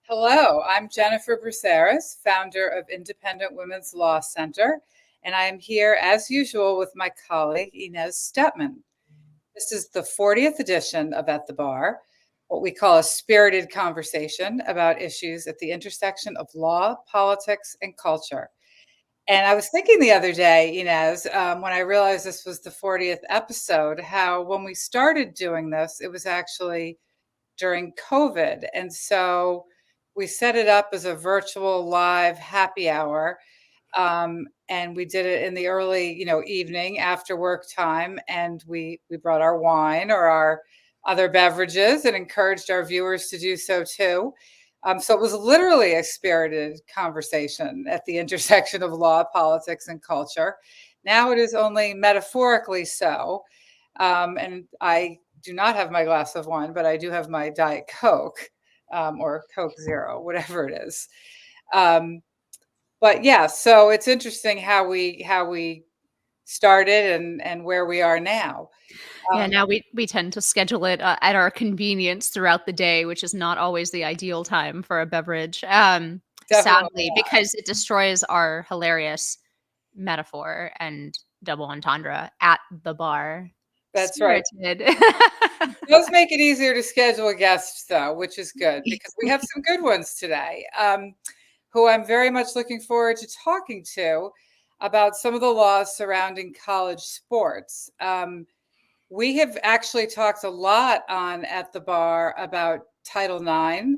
Hello, I'm Jennifer Braceras, founder of Independent Women's Law Center, and I am here as usual with my colleague Inez Stepman. This is the 40th edition of At the Bar, what we call a spirited conversation about issues at the intersection of law, politics, and culture. And I was thinking the other day, Inez, when I realized this was the 40th episode, how when we started doing this, it was actually during COVID. And so we set it up as a virtual live happy hour. And we did it in the early, evening after work time. And we brought our wine or our other beverages and encouraged our viewers to do so too. So it was literally a spirited conversation at the intersection of law, politics, and culture. Now it is only metaphorically so. And I do not have my glass of wine, but I do have my Diet Coke or Coke Zero, whatever it is. But yeah, so it's interesting how we started and where we are now. Yeah, now we tend to schedule it at our convenience throughout the day, which is not always the ideal time for a beverage. Sadly, because it destroys our hilarious metaphor and double entendre at the bar. That's Spirited. Right. It does make it easier to schedule guests, though, which is good because we have some good ones today, who I'm very much looking forward to talking to about some of the laws surrounding college sports. We have actually talked a lot on At the Bar about Title IX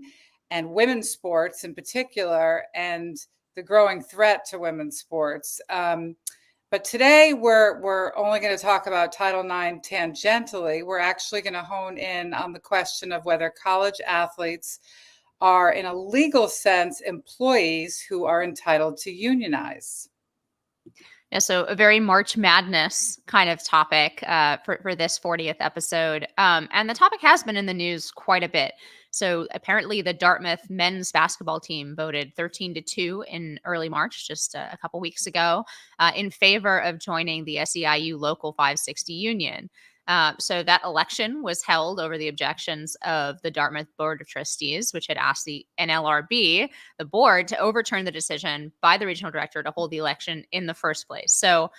and women's sports in particular, and the growing threat to women's sports. But today we're only going to talk about Title IX tangentially. We're actually going to hone in on the question of whether college athletes are, in a legal sense, employees who are entitled to unionize. Yeah, so a very March Madness kind of topic for this 40th episode. And the topic has been in the news quite a bit. So apparently the Dartmouth men's basketball team voted 13-2 in early March, just a couple weeks ago, in favor of joining the SEIU Local 560 union. So that election was held over the objections of the Dartmouth Board of Trustees, which had asked the NLRB, the board, to overturn the decision by the regional director to hold the election in the first place. So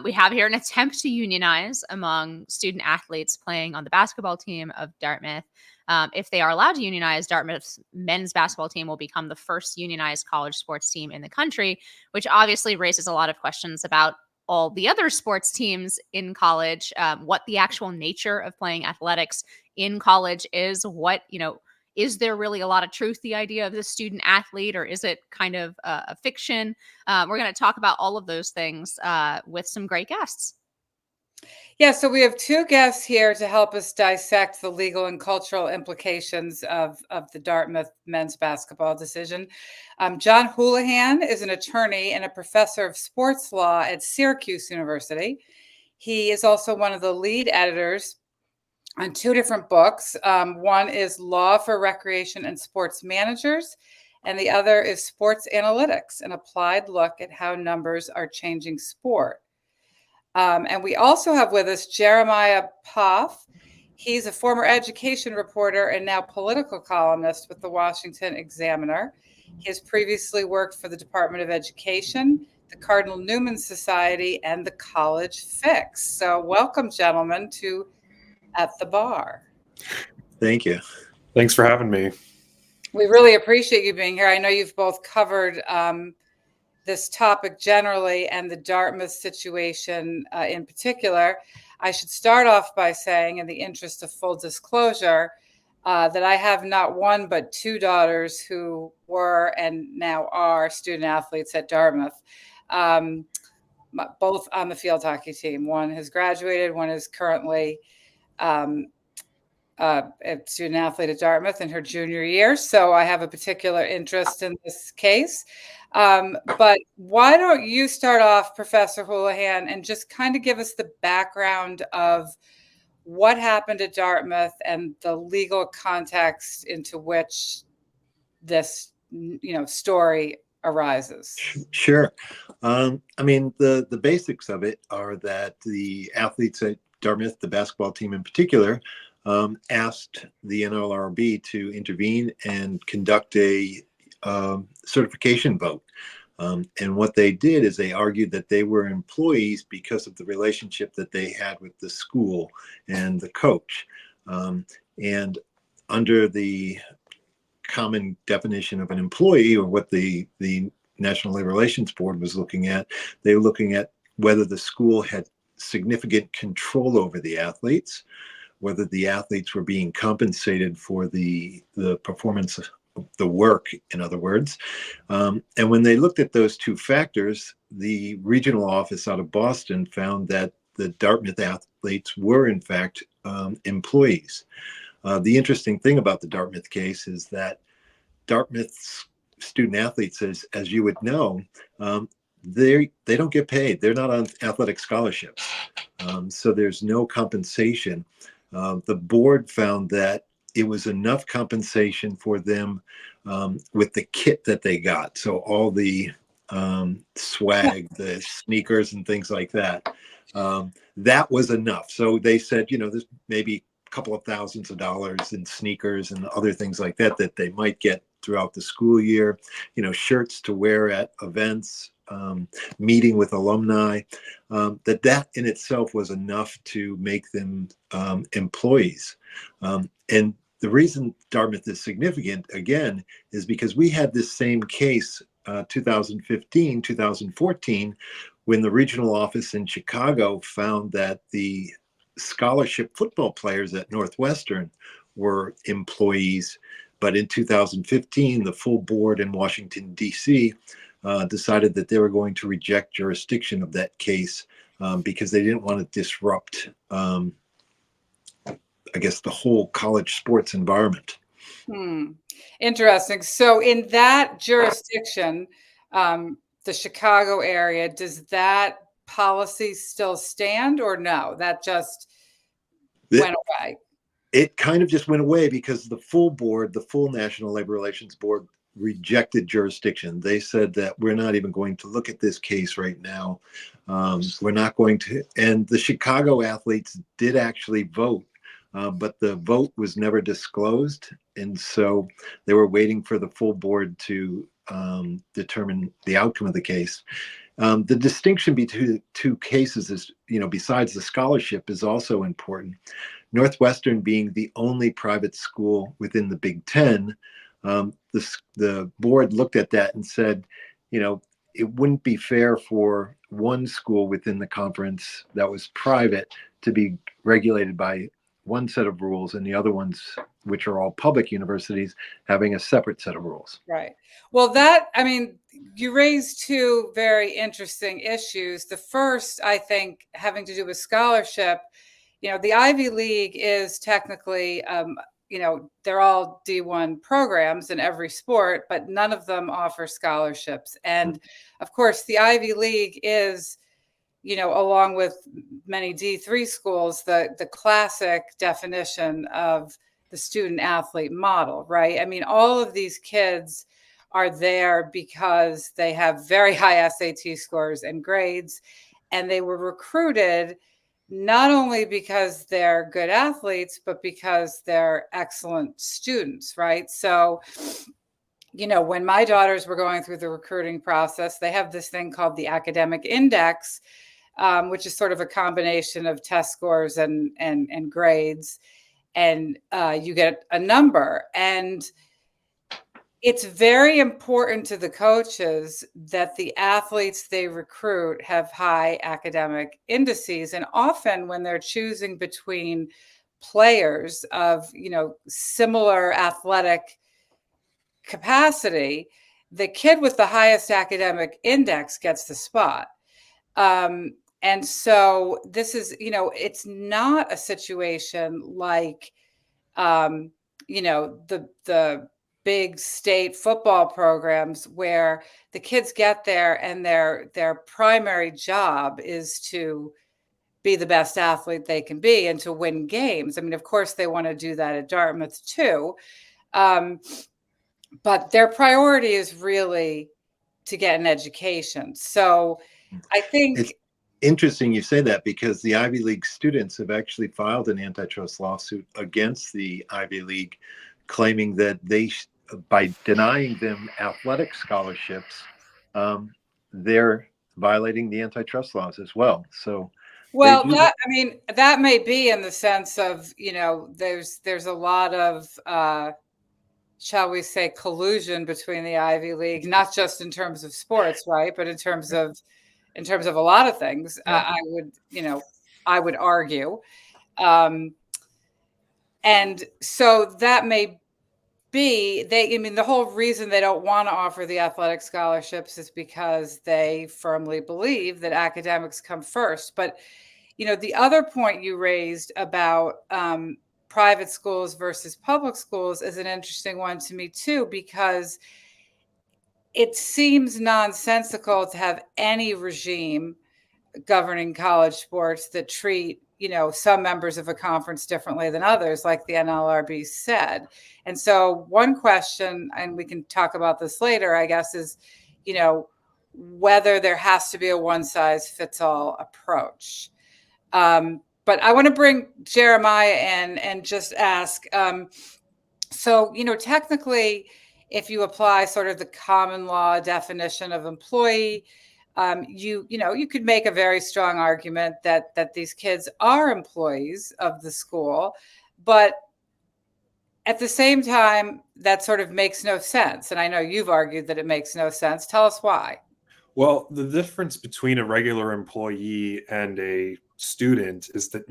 we have here an attempt to unionize among student athletes playing on the basketball team of Dartmouth. If they are allowed to unionize, Dartmouth's men's basketball team will become the first unionized college sports team in the country, which obviously raises a lot of questions about all the other sports teams in college, what the actual nature of playing athletics in college is, is there really a lot of truth to the idea of the student athlete, or is it kind of a fiction? We're going to talk about all of those things with some great guests. Yeah, so we have two guests here to help us dissect the legal and cultural implications of the Dartmouth men's basketball decision. John Wolohan is an attorney and a professor of sports law at Syracuse University. He is also one of the lead editors on two different books. One is Law for Recreation and Sports Managers, and the other is Sports Analytics, an applied look at how numbers are changing sport. And we also have with us Jeremiah Poff. He's a former education reporter and now political columnist with the Washington Examiner. He has previously worked for the Department of Education, the Cardinal Newman Society, and the College Fix. So welcome, gentlemen, to At the Bar. Thank you. Thanks for having me. We really appreciate you being here. I know you've both covered this topic generally and the Dartmouth situation in particular. I should start off by saying, in the interest of full disclosure, that I have not one but two daughters who were and now are student athletes at Dartmouth, both on the field hockey team. One has graduated, one is currently a student athlete at Dartmouth in her junior year. So I have a particular interest in this case. But why don't you start off, Professor Wolohan, and just kind of give us the background of what happened at Dartmouth and the legal context into which this, story arises. Sure. The basics of it are that the athletes at Dartmouth, the basketball team in particular, asked the NLRB to intervene and conduct a certification vote. And what they did is they argued that they were employees because of the relationship that they had with the school and the coach. And under the common definition of an employee, or what the National Labor Relations Board was looking at, they were looking at whether the school had significant control over the athletes, whether the athletes were being compensated for the performance of the work, in other words. And when they looked at those two factors, the regional office out of Boston found that the Dartmouth athletes were, in fact, employees. The interesting thing about the Dartmouth case is that Dartmouth's student athletes, as you would know, they don't get paid. They're not on athletic scholarships. So there's no compensation. The board found that it was enough compensation for them with the kit that they got. So all the swag, the sneakers and things like that, that was enough. So they said, there's maybe a couple of thousands of dollars in sneakers and other things like that they might get throughout the school year, shirts to wear at events, meeting with alumni, that in itself was enough to make them employees. And the reason Dartmouth is significant, again, is because we had this same case 2015, 2014, when the regional office in Chicago found that the scholarship football players at Northwestern were employees. But in 2015, the full board in Washington, D.C., decided that they were going to reject jurisdiction of that case because they didn't want to disrupt, I guess, the whole college sports environment. Interesting. So in that jurisdiction, the Chicago area, does that policy still stand, or no? That just went away? It kind of just went away because the full board, the full National Labor Relations Board, rejected jurisdiction. They said that we're not even going to look at this case right now. We're not going to. And the Chicago athletes did actually vote, but the vote was never disclosed. And so they were waiting for the full board to determine the outcome of the case. The distinction between the two cases is, besides the scholarship, is also important. Northwestern being the only private school within the Big Ten, the board looked at that and said, it wouldn't be fair for one school within the conference that was private to be regulated by one set of rules and the other ones, which are all public universities, having a separate set of rules. Right. Well, you raised two very interesting issues. The first, I think, having to do with scholarship. The Ivy League is technically, they're all D1 programs in every sport, but none of them offer scholarships. And of course, the Ivy League is, along with many D3 schools, the classic definition of the student athlete model, right? I mean, all of these kids are there because they have very high SAT scores and grades, and they were recruited not only because they're good athletes, but because they're excellent students, right? So, when my daughters were going through the recruiting process, they have this thing called the academic index, which is sort of a combination of test scores and grades, and you get a number. And it's very important to the coaches that the athletes they recruit have high academic indices. And often when they're choosing between players of, similar athletic capacity, the kid with the highest academic index gets the spot. And so this is, it's not a situation like, the big state football programs where the kids get there and their primary job is to be the best athlete they can be and to win games. I mean, of course, they want to do that at Dartmouth too. But their priority is really to get an education. So I think interesting you say that, because the Ivy League students have actually filed an antitrust lawsuit against the Ivy League, claiming that by denying them athletic scholarships, they're violating the antitrust laws as well. So they Well, do. that may be in the sense of, there's a lot of, shall we say, collusion between the Ivy League, not just in terms of sports, right, but in terms of a lot of things. Yeah. I would argue, and so that may be the whole reason they don't want to offer the athletic scholarships is because they firmly believe that academics come first. But the other point you raised about private schools versus public schools is an interesting one to me too, because it seems nonsensical to have any regime governing college sports that treat some members of a conference differently than others, like the NLRB said. And so one question, and we can talk about this later, I guess, is whether there has to be a one size fits all approach. But I want to bring Jeremiah in and just ask, so technically, if you apply sort of the common law definition of employee, you could make a very strong argument that these kids are employees of the school, but at the same time, that sort of makes no sense. And I know you've argued that it makes no sense. Tell us why. Well, the difference between a regular employee and a student is that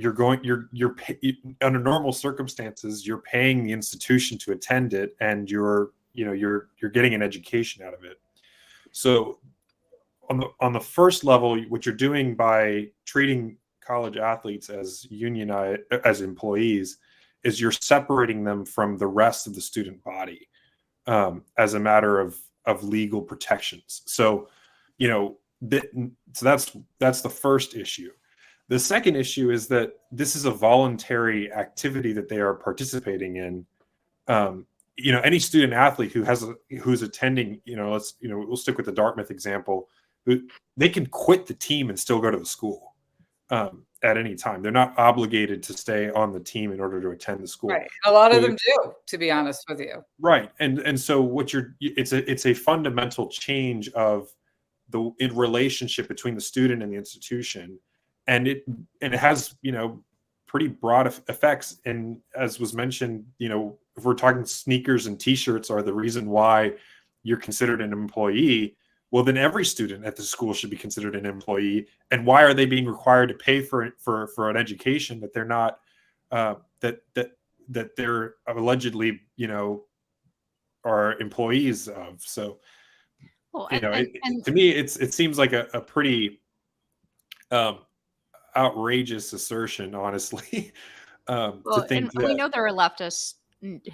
under normal circumstances, you're paying the institution to attend it, and you're getting an education out of it. So on the first level, what you're doing by treating college athletes as employees is you're separating them from the rest of the student body as a matter of legal protections. So that's the first issue. The second issue is that this is a voluntary activity that they are participating in. Any student athlete who's attending, we'll stick with the Dartmouth example. They can quit the team and still go to the school at any time. They're not obligated to stay on the team in order to attend the school. Right. A lot of them do, to be honest with you. Right. And so it's a fundamental change of in relationship between the student and the institution. And it has, pretty broad effects. And as was mentioned, if we're talking sneakers and t-shirts are the reason why you're considered an employee, well, then every student at the school should be considered an employee. And why are they being required to pay for an education that they're not, that they're allegedly, are employees of? So, well, to me, it seems like a pretty outrageous assertion, honestly. To think that, we know there are leftists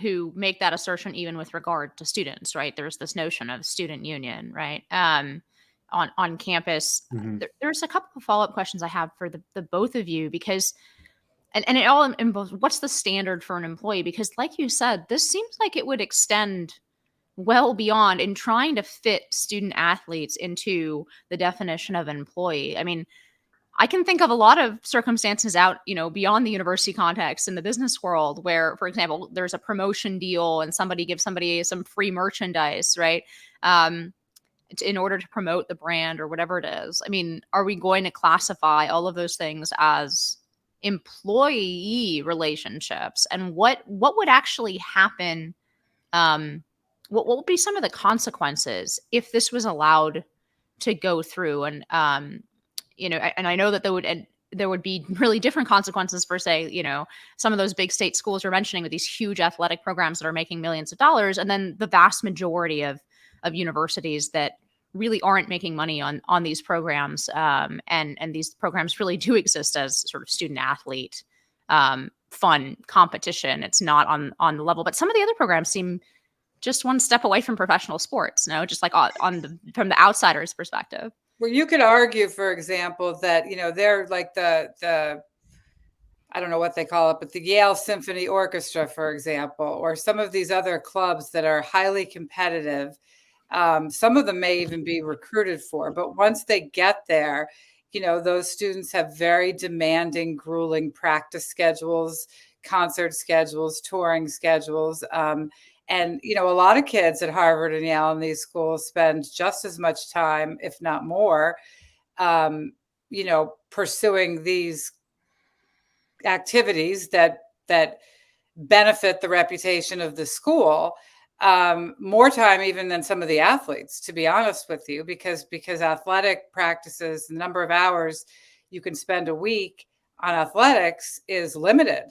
who make that assertion even with regard to students, right? There's this notion of student union, right? On campus. mm-hmm. There's a couple of follow-up questions I have for the both of you, because and it all involves what's the standard for an employee? Because like you said, this seems like it would extend well beyond in trying to fit student athletes into the definition of employee. I mean, I can think of a lot of circumstances out, beyond the university context in the business world where, for example, there's a promotion deal and somebody gives somebody some free merchandise, right? In order to promote the brand or whatever it is. I mean, are we going to classify all of those things as employee relationships? And what would actually happen? What would be some of the consequences if this was allowed to go through? And, and I know that there would be really different consequences for, say, some of those big state schools you're mentioning with these huge athletic programs that are making millions of dollars. And then the vast majority of universities that really aren't making money on these programs. And these programs really do exist as sort of student athlete fun competition. It's not on the level, but some of the other programs seem just one step away from professional sports, just like from the outsider's perspective. Well, you could argue, for example, that, they're like the I don't know what they call it, but the Yale Symphony Orchestra, for example, or some of these other clubs that are highly competitive. Some of them may even be recruited for, but once they get there, those students have very demanding, grueling practice schedules, concert schedules, touring schedules. And, a lot of kids at Harvard and Yale in these schools spend just as much time, if not more, pursuing these activities that benefit the reputation of the school, more time even than some of the athletes, to be honest with you, because athletic practices, the number of hours you can spend a week on athletics is limited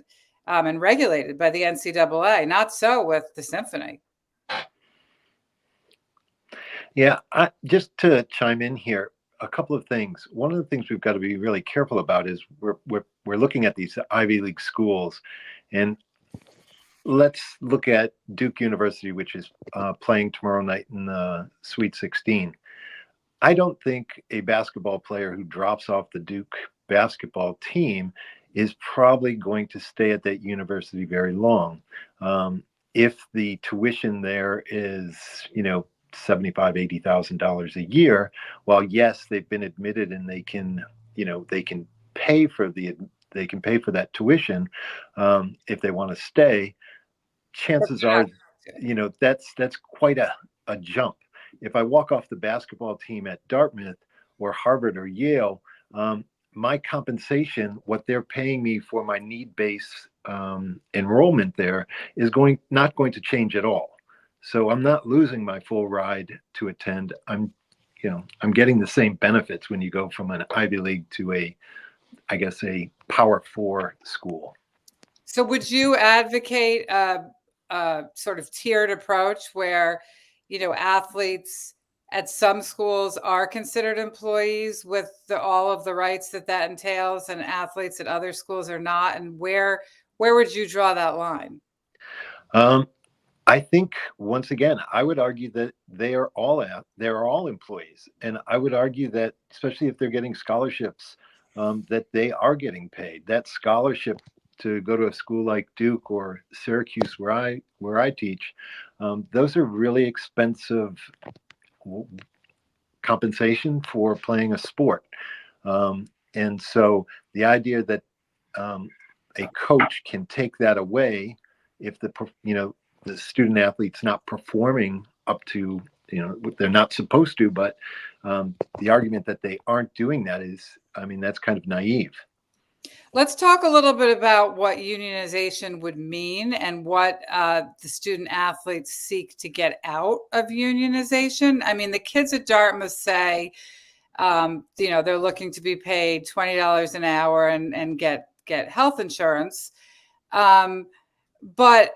and regulated by the NCAA. Not so with the symphony. Yeah, just to chime in here, a couple of things. One of the things we've got to be really careful about is we're looking at these Ivy League schools, and let's look at Duke University, which is playing tomorrow night in the Sweet 16. I don't think a basketball player who drops off the Duke basketball team is probably going to stay at that university very long. If the tuition there is, $75,000, $80,000 a year, while yes, they've been admitted and they can pay for that tuition if they want to stay. Chances are, that's quite a jump. If I walk off the basketball team at Dartmouth or Harvard or Yale, my compensation, what they're paying me for my need-based enrollment there, is not going to change at all. So I'm not losing my full ride to attend. I'm getting the same benefits when you go from an Ivy League to a Power 4 school. So would you advocate a sort of tiered approach where, athletes at some schools are considered employees with all of the rights that entails, and athletes at other schools are not? And where would you draw that line? I think, once again, I would argue that they're all employees, and I would argue that, especially if they're getting scholarships, that they are getting paid. That scholarship to go to a school like Duke or Syracuse, where I teach, those are really expensive compensation for playing a sport. And so the idea that a coach can take that away if the student athlete's not performing up to what they're not supposed to, but the argument that they aren't doing that that's kind of naive. Let's talk a little bit about what unionization would mean and what the student athletes seek to get out of unionization. I mean, the kids at Dartmouth say, they're looking to be paid $20 an hour and get health insurance. But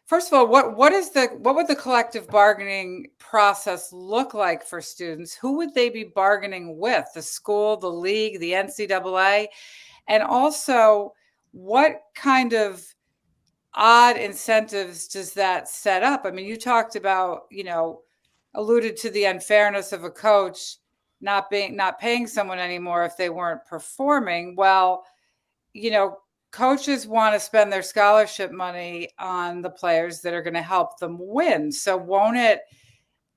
first of all, what would the collective bargaining process look like for students? Who would they be bargaining with? The school, the league, the NCAA? And also, what kind of odd incentives does that set up? I mean, you talked about, alluded to the unfairness of a coach not paying someone anymore if they weren't performing. Well, coaches want to spend their scholarship money on the players that are going to help them win. So won't it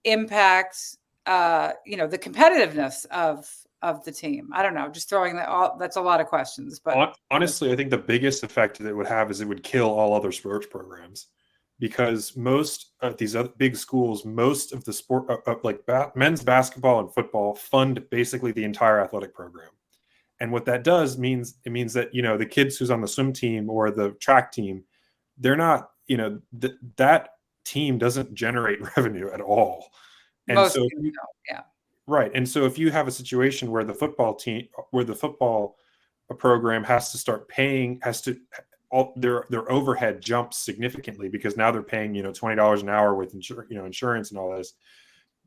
impact, the competitiveness of the team? I don't know. Just throwing that's a lot of questions. But honestly, I think the biggest effect that it would have is it would kill all other sports programs, because most of these other big schools, most of the sport, men's basketball and football, fund basically the entire athletic program. And what that does means that, the kids who's on the swim team or the track team, they're not, that team doesn't generate revenue at all. And most so, people don't, yeah. Right. And so if you have a situation where the football program has to start paying, their overhead jumps significantly because now they're paying, $20 an hour with insurance and all this,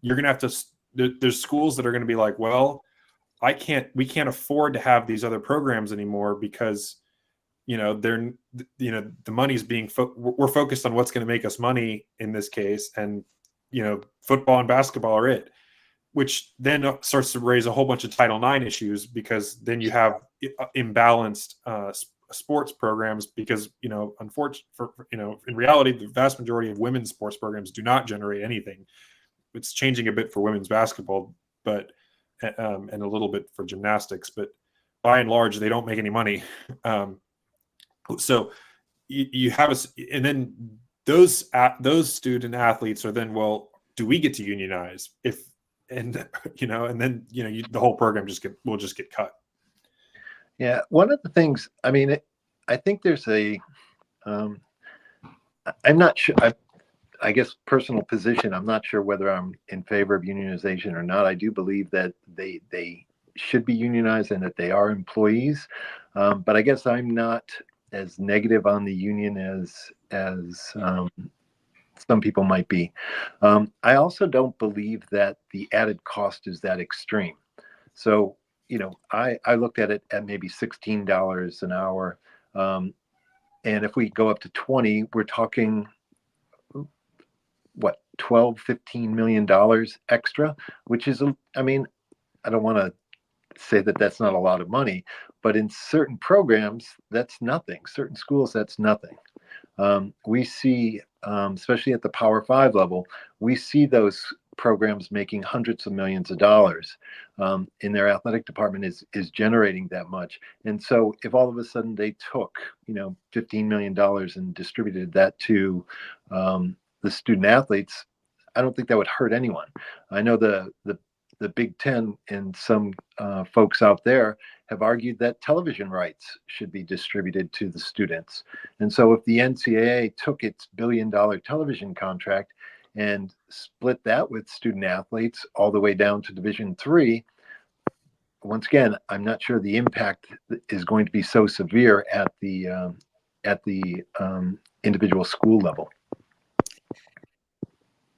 you're going to have to, there's schools that are going to be like, well, we can't afford to have these other programs anymore because, the money's we're focused on what's going to make us money in this case. And, football and basketball are it, which then starts to raise a whole bunch of Title IX issues, because then you have imbalanced sports programs because, in reality, the vast majority of women's sports programs do not generate anything. It's changing a bit for women's basketball, but and a little bit for gymnastics, but by and large, they don't make any money. So you have and then those student athletes are then, well, do we get to unionize? And then the whole program will just get cut. Yeah, one of the things, I mean, I think there's I'm not sure. I guess personal position, I'm not sure whether I'm in favor of unionization or not. I do believe that they should be unionized and that they are employees. But I guess I'm not as negative on the union as some people might be. I also don't believe that the added cost is that extreme. So, I looked at it at maybe $16 an hour. And if we go up to 20, we're talking what, 12, $15 million extra, which is, I mean, I don't want to say that that's not a lot of money, but in certain programs, that's nothing. Certain schools, that's nothing. We see, especially at the Power 5 level, we see those programs making hundreds of millions of dollars, in their athletic department is generating that much. And so if all of a sudden they took, $15 million and distributed that to the student athletes, I don't think that would hurt anyone. I know the Big Ten and some folks out there have argued that television rights should be distributed to the students. And so if the NCAA took its billion-dollar television contract and split that with student athletes all the way down to Division III, once again, I'm not sure the impact is going to be so severe at the individual school level.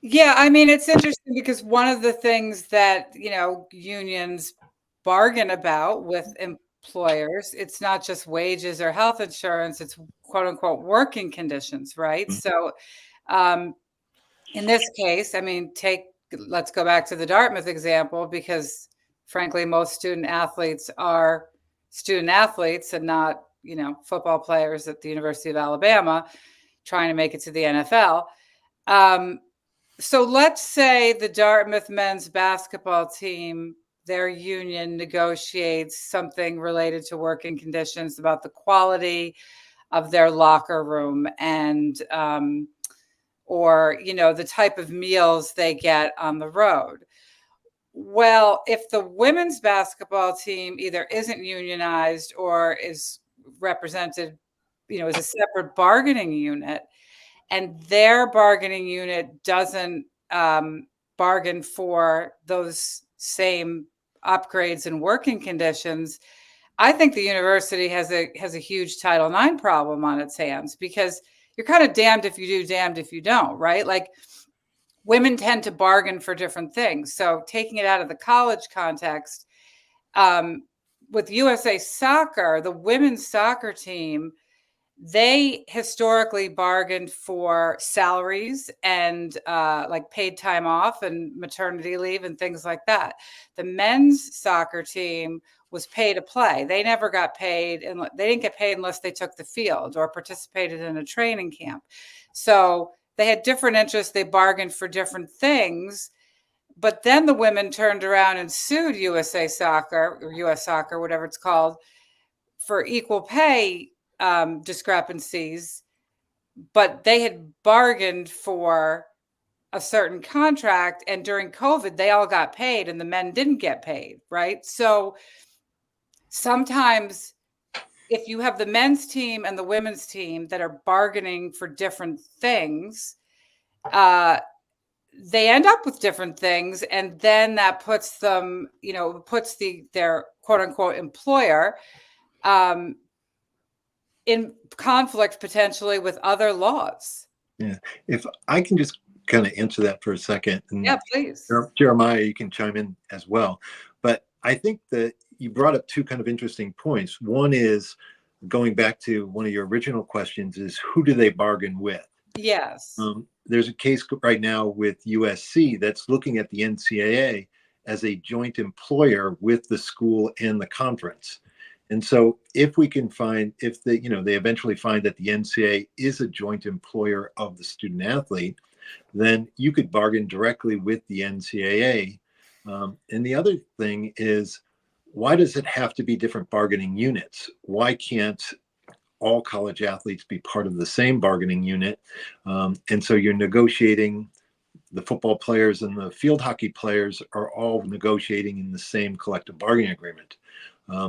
Yeah, I mean, it's interesting because one of the things that, unions bargain about with employers, it's not just wages or health insurance, it's quote unquote working conditions, right? Mm-hmm. So in this case, I mean, let's go back to the Dartmouth example, because frankly, most student athletes are student athletes and not, football players at the University of Alabama trying to make it to the NFL. So let's say the Dartmouth men's basketball team, their union negotiates something related to working conditions about the quality of their locker room and, or, the type of meals they get on the road. Well, if the women's basketball team either isn't unionized or is represented, as a separate bargaining unit, and their bargaining unit doesn't bargain for those same upgrades and working conditions, I think the university has a huge Title IX problem on its hands, because you're kind of damned if you do, damned if you don't, right? Like, women tend to bargain for different things. So taking it out of the college context, with USA Soccer, the women's soccer team, they historically bargained for salaries and like paid time off and maternity leave and things like that. The men's soccer team was pay to play. They never got paid, and they didn't get paid unless they took the field or participated in a training camp. So they had different interests. They bargained for different things. But then the women turned around and sued USA Soccer or US Soccer, whatever it's called, for equal pay discrepancies. But they had bargained for a certain contract, and during COVID, they all got paid and the men didn't get paid, right? So sometimes if you have the men's team and the women's team that are bargaining for different things, they end up with different things, and then that puts them, puts their quote unquote employer in conflict potentially with other laws. Yeah, if I can just kind of answer that for a second. And yeah, please. Jeremiah, you can chime in as well. But I think that you brought up two kind of interesting points. One is, going back to one of your original questions, is who do they bargain with? Yes. There's a case right now with USC that's looking at the NCAA as a joint employer with the school and the conference. And so if we can find, if they eventually find that the NCAA is a joint employer of the student athlete, then you could bargain directly with the NCAA And the other thing is, why does it have to be different bargaining units? Why can't all college athletes be part of the same bargaining unit? And so you're negotiating, the football players and the field hockey players are all negotiating in the same collective bargaining agreement.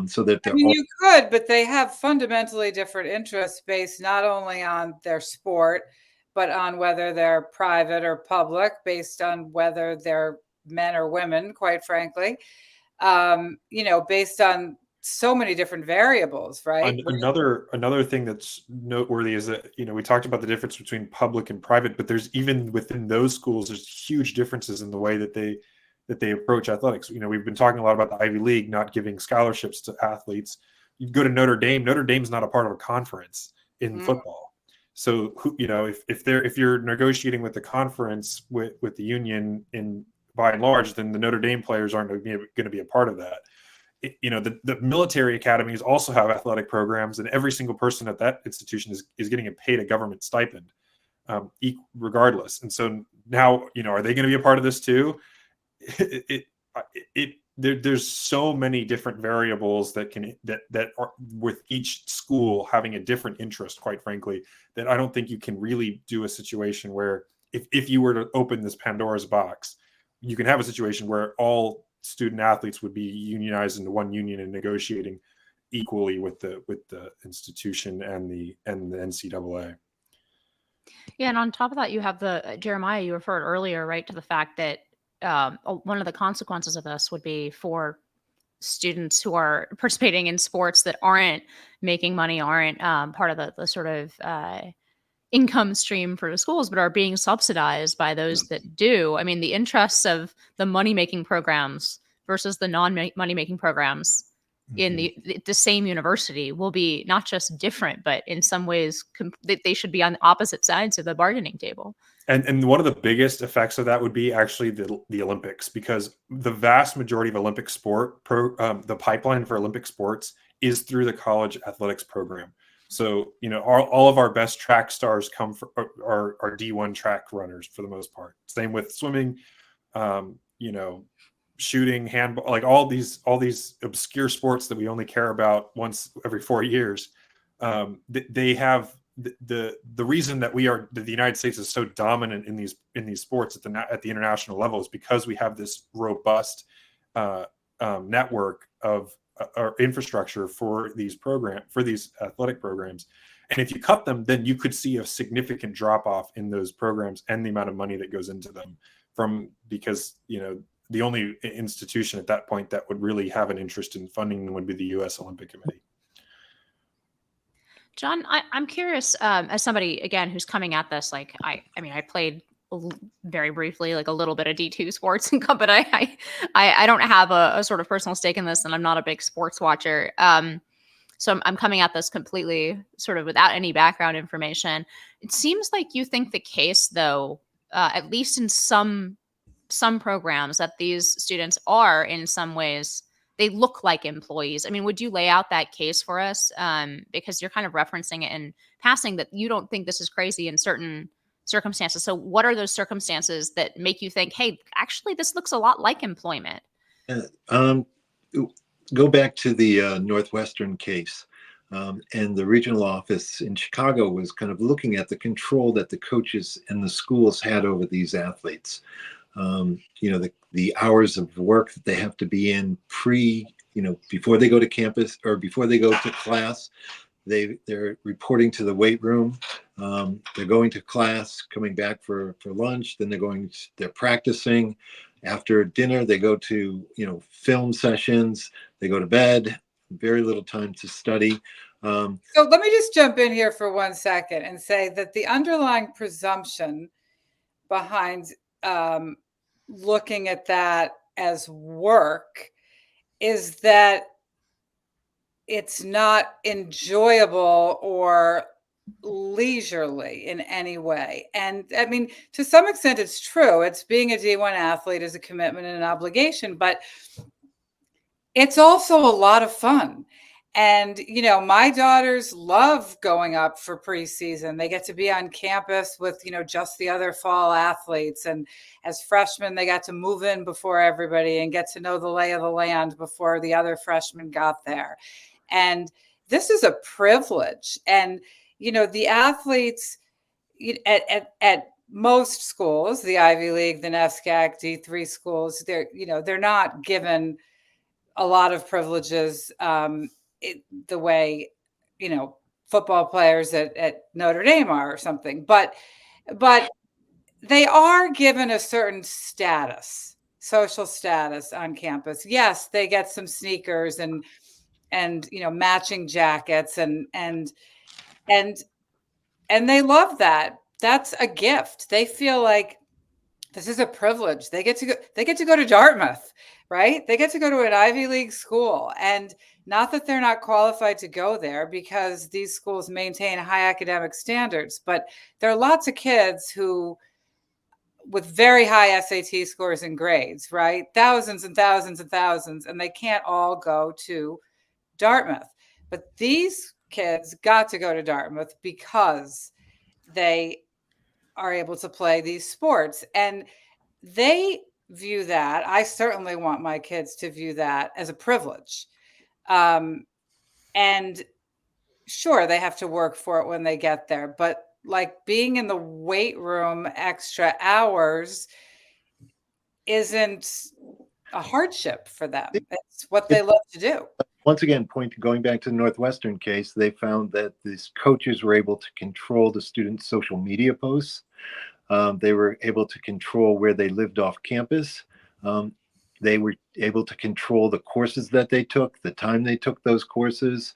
So that I they're mean, all, you could, but they have fundamentally different interests based not only on their sport, but on whether they're private or public, based on whether they're men or women, quite frankly, based on so many different variables, right? Another thing that's noteworthy is that, we talked about the difference between public and private, but there's, even within those schools, there's huge differences in the way that they approach athletics. We've been talking a lot about the Ivy League not giving scholarships to athletes. You go to Notre Dame. Notre Dame's not a part of a conference in football. So, if you're negotiating with the conference with the union by and large, then the Notre Dame players aren't going to be a part of that. The military academies also have athletic programs, and every single person at that institution is getting paid a government stipend, regardless. And so now, are they going to be a part of this too? There's so many different variables that are with each school having a different interest, quite frankly, that I don't think you can really do a situation where, if you were to open this Pandora's box, you can have a situation where all student athletes would be unionized into one union and negotiating equally with the institution and the NCAA. Yeah, and on top of that, you have the Jeremiah, you referred earlier, right, to the fact that one of the consequences of this would be for students who are participating in sports that aren't making money, aren't part of the sort of income stream for the schools, but are being subsidized by those that do. I mean, the interests of the money-making programs versus the non-money-making programs in the same university will be not just different, but in some ways they should be on opposite sides of the bargaining table. And one of the biggest effects of that would be actually the Olympics, because the vast majority of Olympic sport, the pipeline for Olympic sports is through the college athletics program. So, all of our best track stars come from are D1 track runners for the most part. Same with swimming, shooting, handball, like all these obscure sports that we only care about once every 4 years. They have the reason that the United States is so dominant in these sports at the international level is because we have this robust network of our infrastructure for these athletic programs. And if you cut them, then you could see a significant drop off in those programs and the amount of money that goes into them because the only institution at that point that would really have an interest in funding them would be the U.S. Olympic Committee. John, I'm curious, as somebody, again, who's coming at this, like, I played very briefly, like a little bit of D2 sports, but I don't have a sort of personal stake in this, and I'm not a big sports watcher. So I'm coming at this completely sort of without any background information. It seems like you think the case, though, at least in some programs, that these students are in some ways, they look like employees. I mean, would you lay out that case for us? Because you're kind of referencing it in passing that you don't think this is crazy in certain circumstances. So what are those circumstances that make you think, hey, actually, this looks a lot like employment? Go back to the Northwestern case. And the regional office in Chicago was kind of looking at the control that the coaches and the schools had over these athletes. The hours of work that they have to be in before they go to campus or before they go to class. They're reporting to the weight room. They're going to class, coming back for lunch. Then they're practicing. After dinner, they go to film sessions. They go to bed. Very little time to study. So let me just jump in here for 1 second and say that the underlying presumption behind looking at that as work is that it's not enjoyable or leisurely in any way. And I mean, to some extent, it's true. It's being a D1 athlete is a commitment and an obligation, but it's also a lot of fun. And, you know, my daughters love going up for preseason. They get to be on campus with, you know, just the other fall athletes. And as freshmen, they got to move in before everybody and get to know the lay of the land before the other freshmen got there. And this is a privilege. And, you know, the athletes at most schools, the Ivy League, the NESCAC, D3 schools, they're not given a lot of privileges the way, you know, football players at Notre Dame are or something. But they are given a certain status, social status on campus. Yes, they get some sneakers and you know, matching jackets and they love that. That's a gift. They feel like this is a privilege. They get to go to Dartmouth, right? They get to go to an Ivy League school. And not that they're not qualified to go there, because these schools maintain high academic standards, but there are lots of kids who with very high SAT scores and grades, right? Thousands and thousands and thousands, and they can't all go to Dartmouth. But these kids got to go to Dartmouth because they are able to play these sports. And they view that, I certainly want my kids to view that as a privilege. And sure, they have to work for it when they get there, but like being in the weight room extra hours isn't a hardship for them. It's what they love to do. Once again, going back to the Northwestern case, they found that these coaches were able to control the students' social media posts. They were able to control where they lived off campus. They were able to control the courses that they took, the time they took those courses.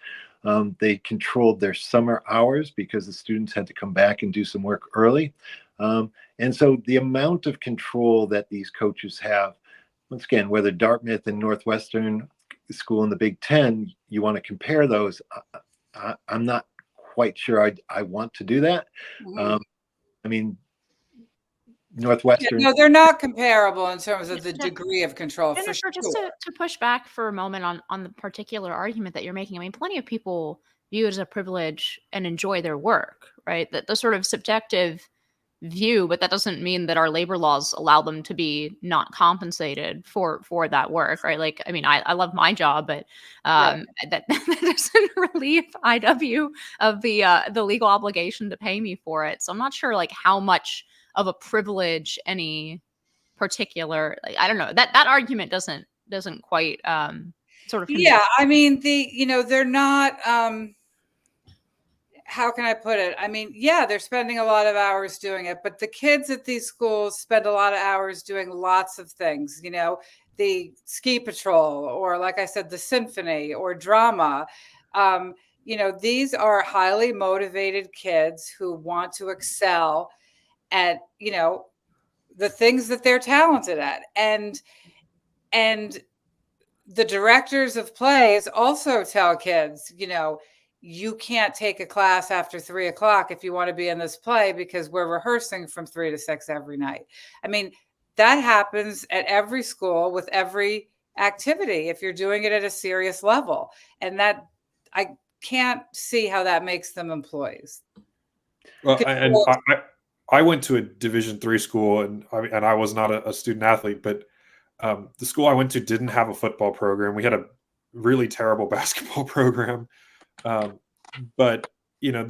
They controlled their summer hours because the students had to come back and do some work early. And so the amount of control that these coaches have, once again, whether Dartmouth and Northwestern school in the Big Ten, you want to compare those, I'm not quite sure I want to do that. Mm-hmm. I mean, Northwestern. No, they're not comparable in terms of the degree of control. Jennifer, for just sure. to push back for a moment on the particular argument that you're making. I mean, plenty of people view it as a privilege and enjoy their work, right? The sort of subjective view, but that doesn't mean that our labor laws allow them to be not compensated for that work, right? Like, I mean, I love my job, but that doesn't relieve IW of the legal obligation to pay me for it. So I'm not sure like how much of a privilege any particular, like, I don't know, that argument doesn't quite sort of yeah, I mean, they're not how can I put it? I mean, yeah, they're spending a lot of hours doing it, but the kids at these schools spend a lot of hours doing lots of things, you know, the ski patrol, or like I said, the symphony or drama. You know, these are highly motivated kids who want to excel at, you know, the things that they're talented at. And the directors of plays also tell kids, you know, you can't take a class after 3 o'clock if you want to be in this play, because we're rehearsing from 3 to 6 every night. I mean, that happens at every school with every activity if you're doing it at a serious level. And that, I can't see how that makes them employees. Well, and I went to a Division III school, and I was not a student athlete, but the school I went to didn't have a football program. We had a really terrible basketball program. But you know,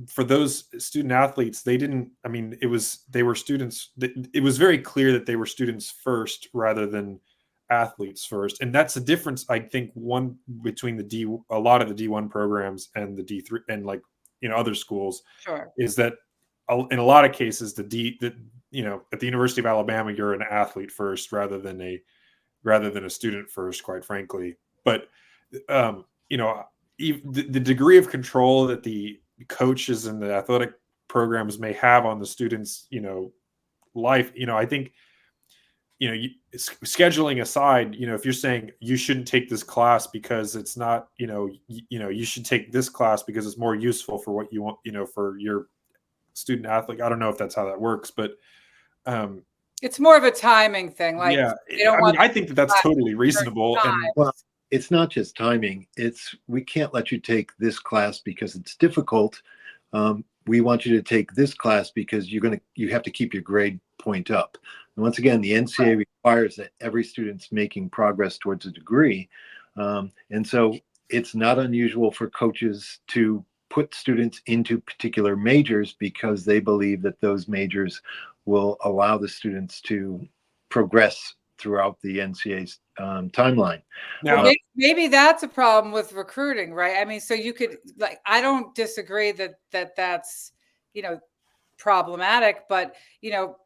for those student athletes, they didn't, I mean, they were students. It was very clear that they were students first rather than athletes first. And that's the difference, I think, one between a lot of the D1 programs and the D3 and, like, you know, other schools. Sure. Is that in a lot of cases, you know, at the University of Alabama, you're an athlete first rather than a student first, quite frankly. But you know, the degree of control that the coaches and the athletic programs may have on the students, you know, life, you know, I think, you know, scheduling aside, you know, if you're saying you shouldn't take this class because it's not, you know, you should take this class because it's more useful for what you want, you know, for your student athlete. I don't know if that's how that works, but it's more of a timing thing. Like, yeah, they don't want I think that's totally reasonable. And well, it's not just timing. It's we can't let you take this class because it's difficult. We want you to take this class because you have to keep your grade point up. And once again, the NCA requires that every student's making progress towards a degree. And so it's not unusual for coaches to put students into particular majors because they believe that those majors will allow the students to progress throughout the NCA's timeline. Now, Well, maybe that's a problem with recruiting, right? I mean, so you could like, I don't disagree that's, you know, problematic, but, you know,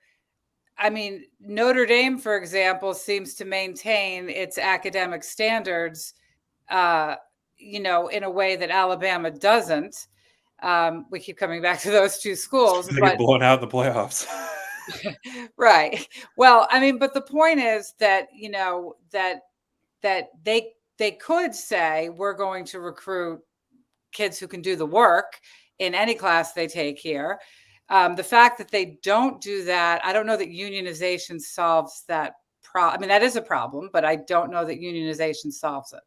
I mean, Notre Dame, for example, seems to maintain its academic standards, you know, in a way that Alabama doesn't. We keep coming back to those two schools, they but get blown out in the playoffs. right. Well, I mean, but the point is that, you know, that they could say we're going to recruit kids who can do the work in any class they take here. The fact that they don't do that, I don't know that unionization solves that problem. I mean, that is a problem, but I don't know that unionization solves it.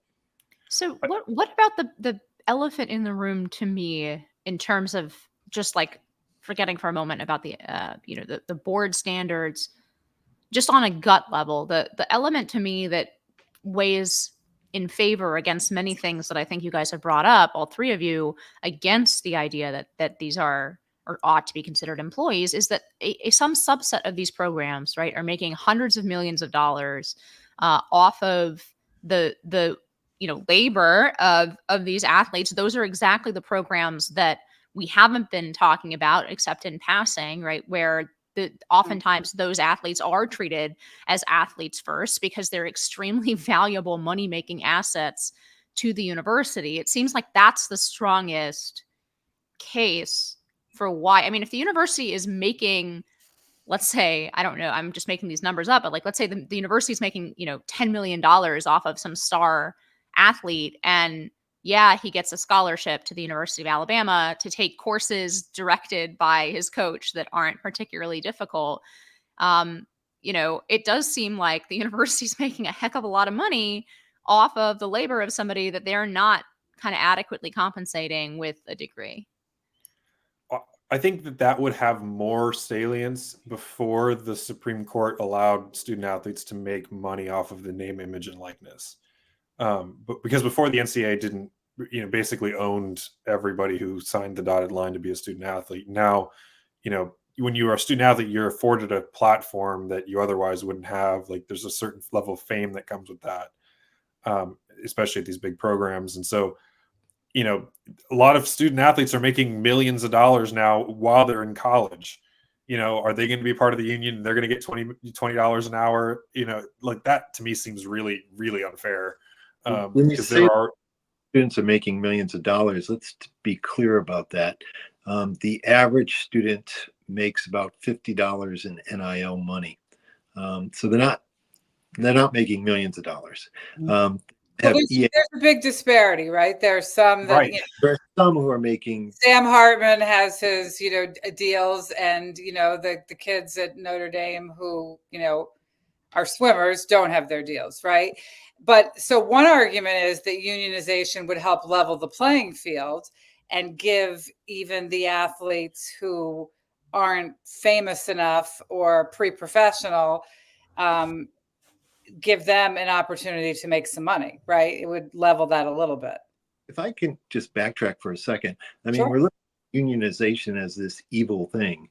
So what about the elephant in the room to me in terms of just like forgetting for a moment about the you know the board standards, just on a gut level, the element to me that weighs in favor against many things that I think you guys have brought up, all three of you, against the idea that these are or ought to be considered employees, is that some subset of these programs, right, are making hundreds of millions of dollars off of the you know labor of these athletes. Those are exactly the programs that we haven't been talking about except in passing, right, where oftentimes those athletes are treated as athletes first because they're extremely valuable money-making assets to the university. It seems like that's the strongest case for why. I mean, if the university is making, let's say, I don't know, I'm just making these numbers up, but like, let's say the university is making, you know, $10 million off of some star athlete, and yeah, he gets a scholarship to the University of Alabama to take courses directed by his coach that aren't particularly difficult. You know, it does seem like the university's making a heck of a lot of money off of the labor of somebody that they're not kind of adequately compensating with a degree. I think that would have more salience before the Supreme Court allowed student athletes to make money off of the name, image, and likeness. But because before the NCAA didn't, you know, basically owned everybody who signed the dotted line to be a student athlete. Now, you know, when you are a student athlete, you're afforded a platform that you otherwise wouldn't have. Like there's a certain level of fame that comes with that, especially at these big programs. And so, you know, a lot of student athletes are making millions of dollars now while they're in college. You know, are they going to be part of the union? They're going to get $20 an hour. You know, like that to me seems really, really unfair. Because there are students are making millions of dollars. Let's be clear about that. The average student makes about $50 in NIL money. So they're not making millions of dollars. There's a big disparity, right? There's some that, right. You know, There's some who are making. Sam Hartman has his, you know, deals, and you know the kids at Notre Dame who, you know, are swimmers don't have their deals, right? But so one argument is that unionization would help level the playing field and give even the athletes who aren't famous enough or pre-professional, give them an opportunity to make some money, right? It would level that a little bit. If I can just backtrack for a second, I mean, Sure. we're looking at unionization as this evil thing.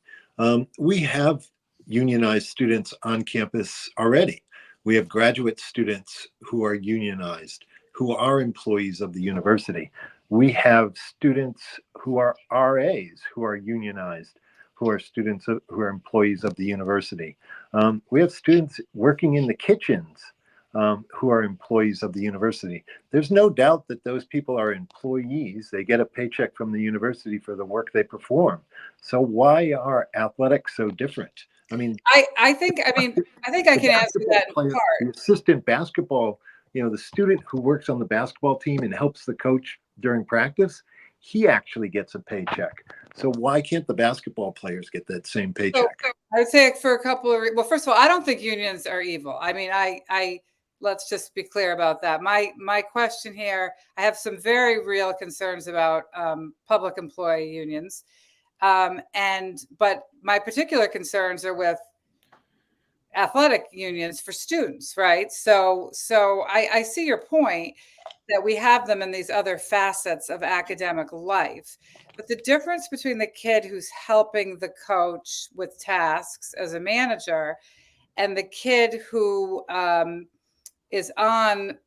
We have unionized students on campus already. We have graduate students who are unionized, who are employees of the university. We have students who are RAs, who are unionized, who are students who are employees of the university. We have students working in the kitchens who are employees of the university. There's no doubt that those people are employees. They get a paycheck from the university for the work they perform. So why are athletics so different? I mean, I think I can answer that in part. The assistant basketball, you know, the student who works on the basketball team and helps the coach during practice, he actually gets a paycheck. So why can't the basketball players get that same paycheck? So I would say for a couple of well, first of all, I don't think unions are evil. I mean, I let's just be clear about that. My question here, I have some very real concerns about public employee unions, but my particular concerns are with athletic unions for students, right? So I see your point that we have them in these other facets of academic life. But the difference between the kid who's helping the coach with tasks as a manager and the kid who is on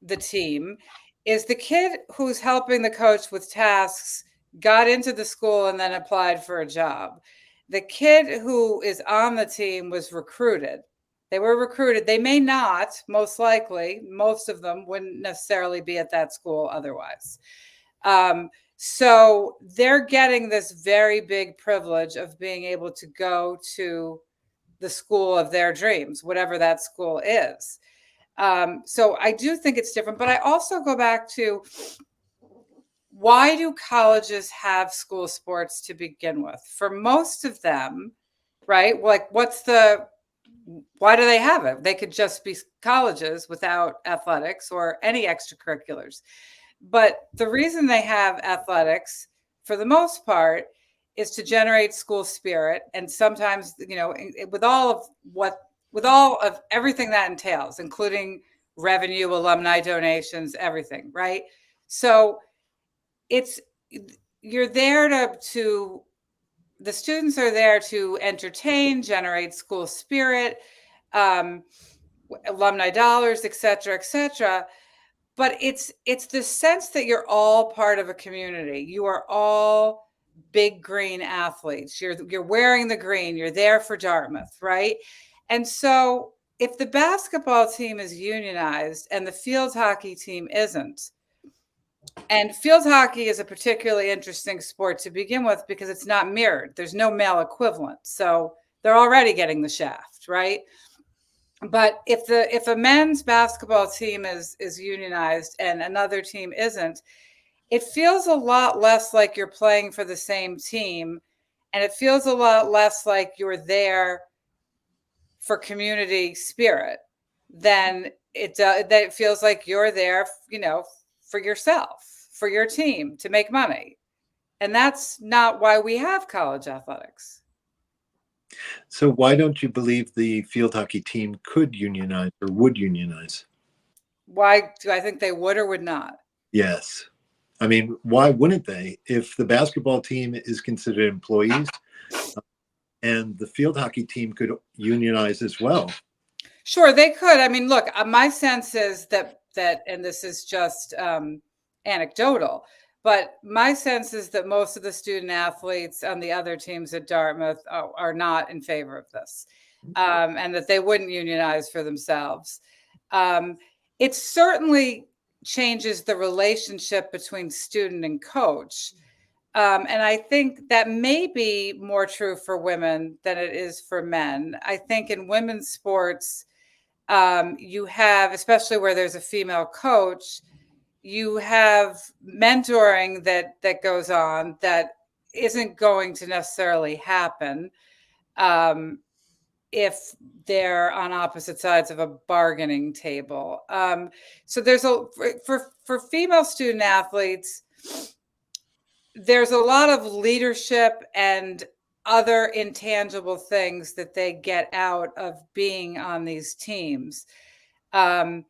the team is the kid who's helping the coach with tasks got into the school and then applied for a job. The kid who is on the team was recruited. They were recruited. They may not, most likely, most of them wouldn't necessarily be at that school otherwise. So they're getting this very big privilege of being able to go to the school of their dreams, whatever that school is. So I do think it's different, but I also go back to, why do colleges have school sports to begin with? For most of them, right? Like, why do they have it? They could just be colleges without athletics or any extracurriculars. But the reason they have athletics, for the most part, is to generate school spirit. And sometimes, with all of everything that entails, including revenue, alumni donations, everything, right? So you're there the students are there to entertain, generate school spirit, alumni dollars, et cetera, but it's the sense that you're all part of a community. You are all big green athletes. You're wearing the green. You're there for Dartmouth, right? And so if the basketball team is unionized and the field hockey team isn't, and field hockey is a particularly interesting sport to begin with because it's not mirrored. There's no male equivalent. So they're already getting the shaft, right? But if a men's basketball team is unionized and another team isn't, it feels a lot less like you're playing for the same team, and it feels a lot less like you're there for community spirit than it feels like you're there, for yourself, for your team, to make money. And that's not why we have college athletics. So why don't you believe the field hockey team could unionize or would unionize? Why do I think they would or would not? Yes. I mean, why wouldn't they? If the basketball team is considered employees and the field hockey team could unionize as well. Sure, they could. I mean, look, my sense is that, and this is just anecdotal, but my sense is that most of the student athletes on the other teams at Dartmouth are not in favor of this, and that they wouldn't unionize for themselves. It certainly changes the relationship between student and coach. And I think that may be more true for women than it is for men. I think in women's sports, you have, especially where there's a female coach, you have mentoring that goes on that isn't going to necessarily happen if they're on opposite sides of a bargaining table. So there's for female student athletes, there's a lot of leadership and other intangible things that they get out of being on these teams. And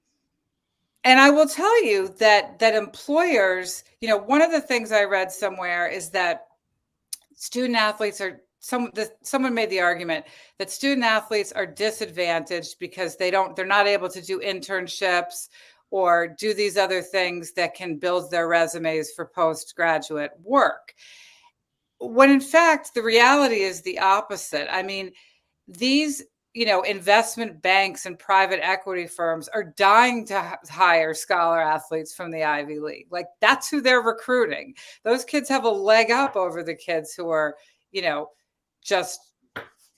I will tell you that employers, one of the things I read somewhere is that student athletes are someone made the argument that student athletes are disadvantaged because they're not able to do internships or do these other things that can build their resumes for postgraduate work. When in fact, the reality is the opposite. I mean, these, investment banks and private equity firms are dying to hire scholar athletes from the Ivy League. Like, that's who they're recruiting. Those kids have a leg up over the kids who are, just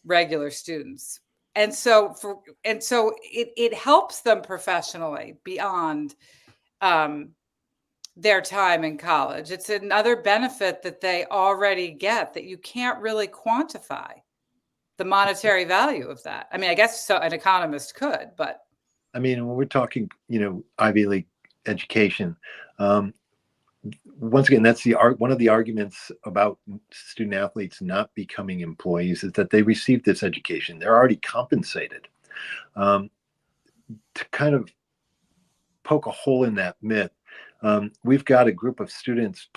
regular students. And so it helps them professionally beyond their time in college. It's another benefit that they already get that you can't really quantify the monetary value of that. I mean, I guess so an economist could, but I mean, when we're talking, Ivy League education, um, once again, that's one of the arguments about student athletes not becoming employees is that they received this education. They're already compensated. Um, to kind of poke a hole in that myth, we've got a group of students,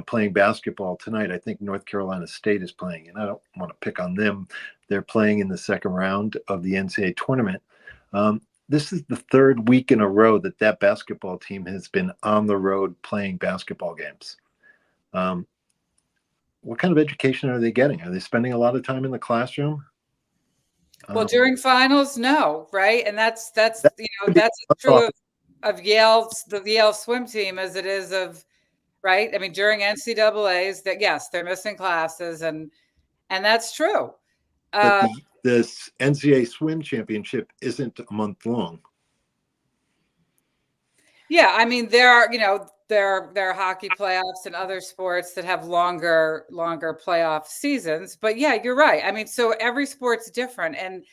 playing basketball tonight. I think North Carolina State is playing, and I don't want to pick on them. They're playing in the second round of the NCAA tournament. This is the third week in a row that basketball team has been on the road playing basketball games. What kind of education are they getting? Are they spending a lot of time in the classroom? Well, during finals, no, right? And that's That could be that's true of the Yale swim team as it is of, right? I mean, during NCAA's, that yes, they're missing classes, and that's true. but this NCAA swim championship isn't a month long. Yeah, I mean, there are hockey playoffs and other sports that have longer playoff seasons. But yeah, you're right. I mean, so every sport's different, and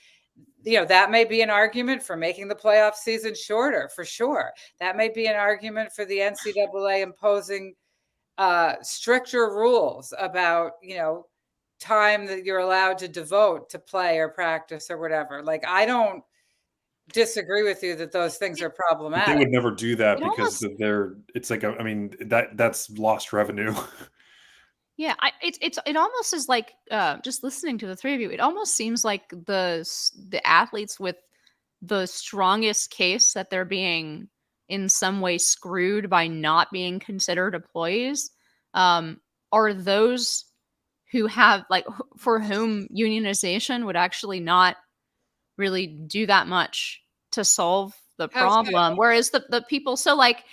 that may be an argument for making the playoff season shorter, for sure. That may be an argument for the NCAA imposing stricter rules about time that you're allowed to devote to play or practice or whatever. Like, I don't disagree with you that those things are But they problematic. would never do that It because almost, it's like, I mean, that's lost revenue. yeah, it almost is like just listening to the three of you. It almost seems like the athletes with the strongest case that they're being in some way screwed by not being considered employees um, are those who have like for whom unionization would actually not really do that much to solve the How so? problem. Whereas the people, so like,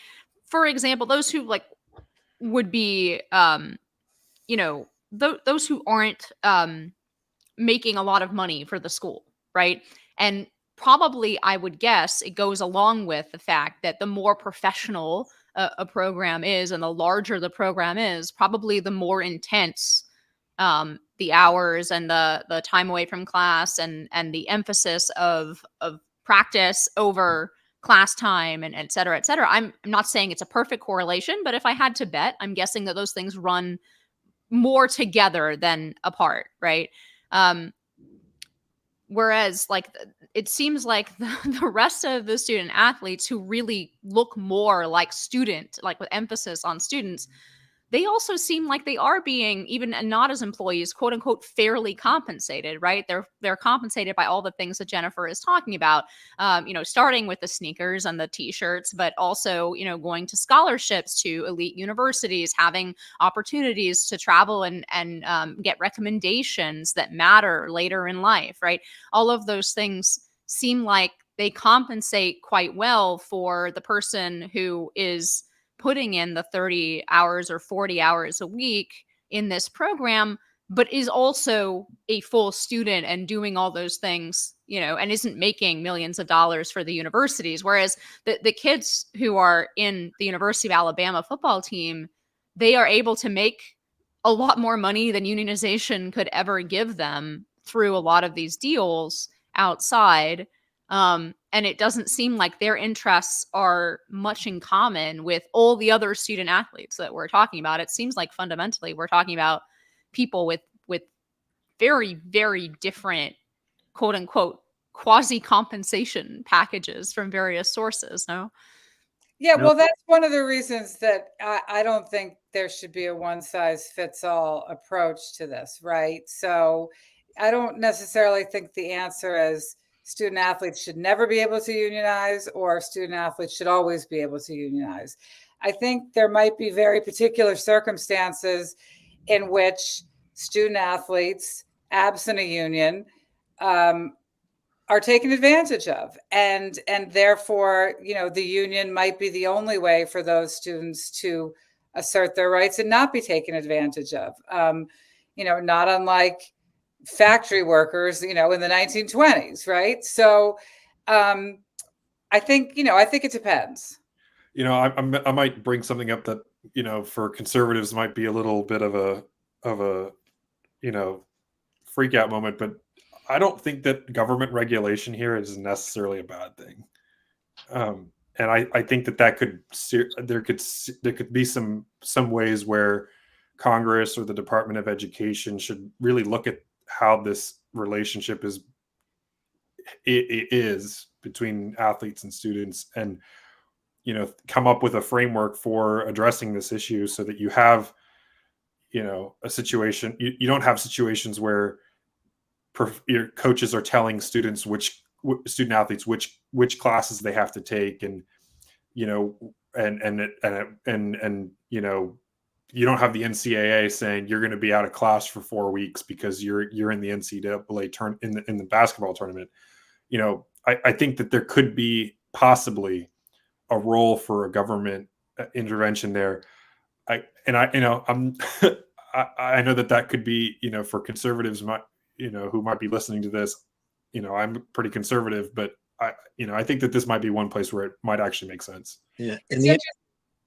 for example, those who like would be, those who aren't making a lot of money for the school, right? And probably, I would guess, it goes along with the fact that the more professional a program is and the larger the program is, probably the more intense the hours and the time away from class and the emphasis of practice over class time and et cetera, et cetera. I'm not saying it's a perfect correlation, but if I had to bet, I'm guessing that those things run more together than apart, right? Um, Whereas, like, it seems like the rest of the student athletes who really look more like student, like with emphasis on students, they also seem like they are being, even not as employees, quote unquote, fairly compensated, right? They're compensated by all the things that Jennifer is talking about, starting with the sneakers and the t-shirts, but also, going to scholarships to elite universities, having opportunities to travel and get recommendations that matter later in life, right? All of those things seem like they compensate quite well for the person who is putting in the 30 hours or 40 hours a week in this program, but is also a full student and doing all those things, and isn't making millions of dollars for the universities. Whereas the kids who are in the University of Alabama football team, they are able to make a lot more money than unionization could ever give them through a lot of these deals outside. And it doesn't seem like their interests are much in common with all the other student athletes that we're talking about. It seems like fundamentally we're talking about people with very, very different, quote unquote, quasi compensation packages from various sources. No. Yeah, No, well, that's one of the reasons that I don't think there should be a one size fits all approach to this, right? So I don't necessarily think the answer is student athletes should never be able to unionize or student athletes should always be able to unionize. I think there might be very particular circumstances in which student athletes, absent a union, um, are taken advantage of, and therefore the union might be the only way for those students to assert their rights and not be taken advantage of, not unlike factory workers in the 1920s, right? So I think it depends. I might bring something up that for conservatives might be a little bit of a freak out moment, but I don't think that government regulation here is necessarily a bad thing. And I think that there could be some ways where Congress or the Department of Education should really look at how this relationship is between athletes and students, and come up with a framework for addressing this issue, so that you have a situation, you don't have situations where your coaches are telling students student athletes which classes they have to take, and you don't have the NCAA saying you're going to be out of class for 4 weeks because you're in the NCAA in the basketball tournament. I think that there could be possibly a role for a government intervention there. I know that could be, for conservatives, who might be listening to this. I'm pretty conservative, but I think that this might be one place where it might actually make sense. Yeah, and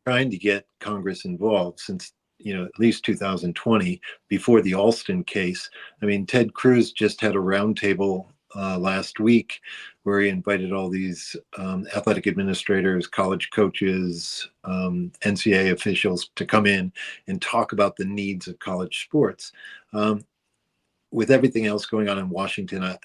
trying to get Congress involved since at least 2020, before the Alston case. I mean, Ted Cruz just had a roundtable last week where he invited all these athletic administrators, college coaches, NCAA officials to come in and talk about the needs of college sports. With everything else going on in Washington,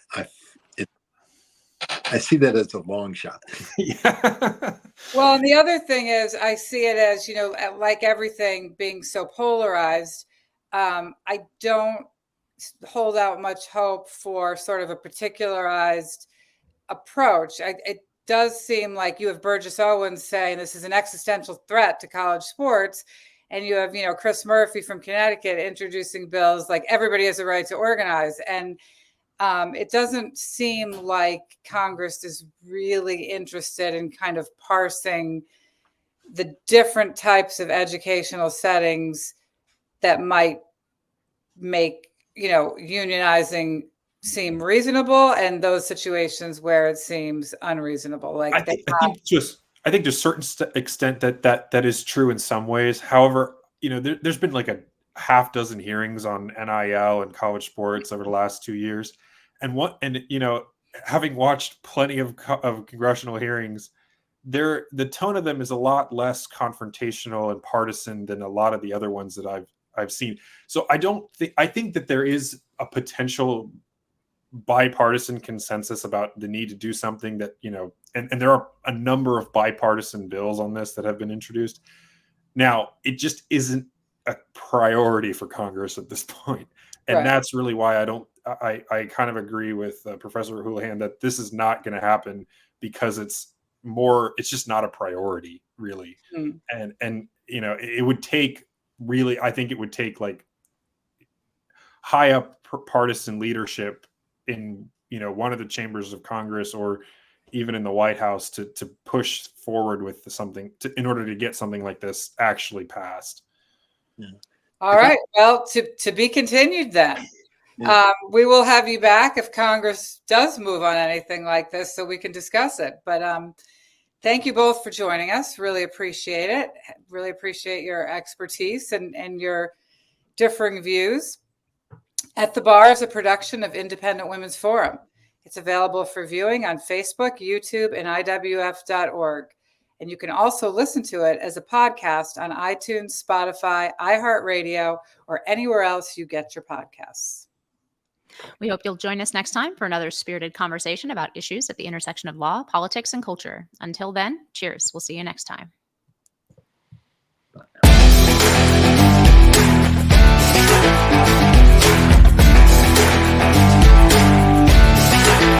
I see that as a long shot. Yeah. Well, and the other thing is, I see it as, like everything being so polarized, I don't hold out much hope for sort of a particularized approach. It does seem like you have Burgess Owens saying this is an existential threat to college sports. And you have, Chris Murphy from Connecticut introducing bills like everybody has a right to organize. And it doesn't seem like Congress is really interested in kind of parsing the different types of educational settings that might make, unionizing seem reasonable, and those situations where it seems unreasonable. Like I think to a certain extent that is true in some ways. However, there's been like a half dozen hearings on NIL and college sports over the last 2 years, and having watched plenty of congressional hearings, the tone of them is a lot less confrontational and partisan than a lot of the other ones that I've seen. So I think that there is a potential bipartisan consensus about the need to do something that, and there are a number of bipartisan bills on this that have been introduced. Now, it just isn't a priority for Congress at this point. And Right. That's really why I kind of agree with Professor Houlihan that this is not going to happen, because it's just not a priority, really. Mm. And it would take really, I think it would take like high up partisan leadership in one of the chambers of Congress, or even in the White House, to push forward with something in order to get something like this actually passed. Yeah. All right. Well, to be continued then. Yeah. We will have you back if Congress does move on anything like this, so we can discuss it. But thank you both for joining us. Really appreciate it. Really appreciate your expertise and your differing views. At the Bar is a production of Independent Women's Forum. It's available for viewing on Facebook, YouTube, and IWF.org. And you can also listen to it as a podcast on iTunes, Spotify, iHeartRadio, or anywhere else you get your podcasts. We hope you'll join us next time for another spirited conversation about issues at the intersection of law, politics, and culture. Until then, cheers. We'll see you next time.